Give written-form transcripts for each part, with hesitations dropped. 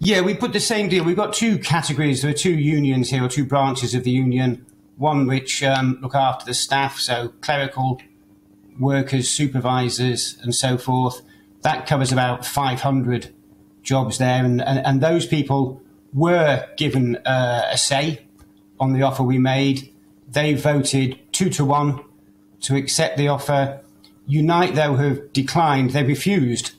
Yeah, we put the same deal. We've got two categories. There are two unions here, or two branches of the union. One which look after the staff, so clerical workers, supervisors, and so forth. That covers about 500 jobs there, and those people were given a say on the offer we made. They voted 2-1 to accept the offer. Unite, though, have declined. They refused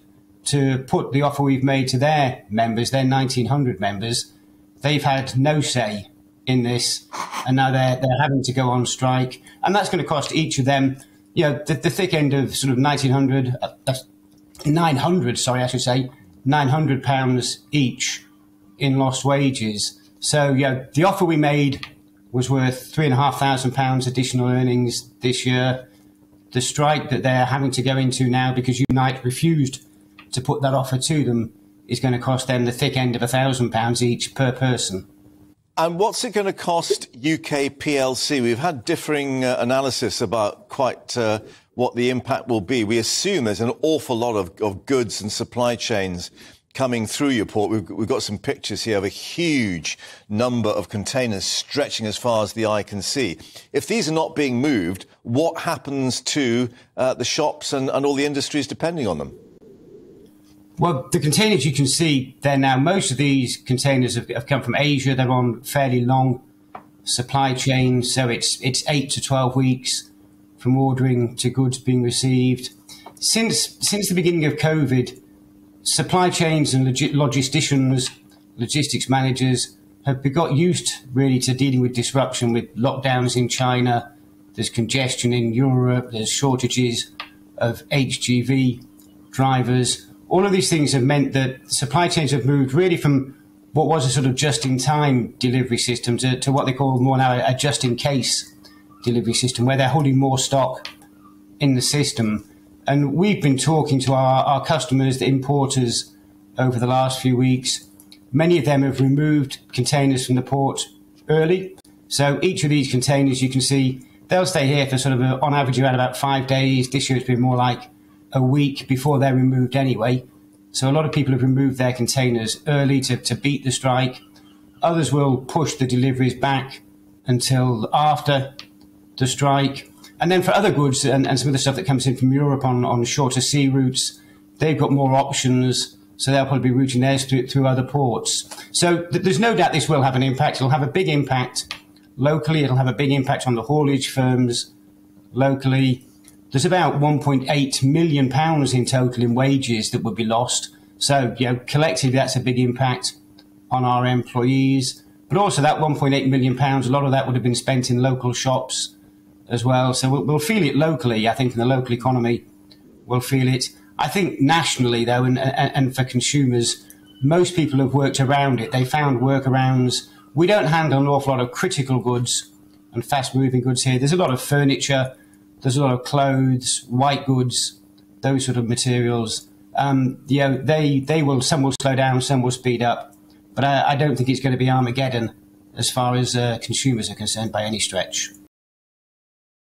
to put the offer we've made to their members, their 1,900 members. They've had no say in this, and now they're having to go on strike. And that's going to cost each of them, you know, the thick end of sort of 900, sorry, I should say, £900 each in lost wages. So, yeah, the offer we made was worth £3,500 additional earnings this year. The strike that they're having to go into now because Unite refused to put that offer to them is going to cost them the thick end of £1,000 each per person. And what's it going to cost UK PLC? We've had differing analysis about quite what the impact will be. We assume there's an awful lot of goods and supply chains coming through your port. We've got some pictures here of a huge number of containers stretching as far as the eye can see. If these are not being moved, what happens to the shops and all the industries depending on them? Well, the containers you can see there now, most of these containers have come from Asia. They're on fairly long supply chains, so it's 8 to 12 weeks from ordering to goods being received. Since the beginning of COVID, supply chains and logistics managers have got used really to dealing with disruption, with lockdowns in China. There's congestion in Europe. There's shortages of HGV drivers. All of these things have meant that supply chains have moved really from what was a sort of just-in-time delivery system to what they call more now a just-in-case delivery system, where they're holding more stock in the system. And we've been talking to our customers, the importers, over the last few weeks. Many of them have removed containers from the port early. So each of these containers, you can see, they'll stay here for sort of, on average, around about 5 days. This year it's been more like a week before they're removed anyway. So a lot of people have removed their containers early to beat the strike. Others will push the deliveries back until after the strike. And then for other goods and some of the stuff that comes in from Europe on shorter sea routes, they've got more options, so they'll probably be routing theirs through other ports. So there's no doubt this will have an impact. It'll have a big impact locally. It'll have a big impact on the haulage firms locally. There's about £1.8 million in total in wages that would be lost. So, you know, collectively, that's a big impact on our employees. But also that £1.8 million, a lot of that would have been spent in local shops as well. So we'll feel it locally. I think in the local economy, we'll feel it. I think nationally, though, and for consumers, most people have worked around it. They found workarounds. We don't handle an awful lot of critical goods and fast-moving goods here. There's a lot of furniture. There's a lot of clothes, white goods, those sort of materials. You know, they will, some will slow down, some will speed up. But I don't think it's going to be Armageddon as far as consumers are concerned by any stretch.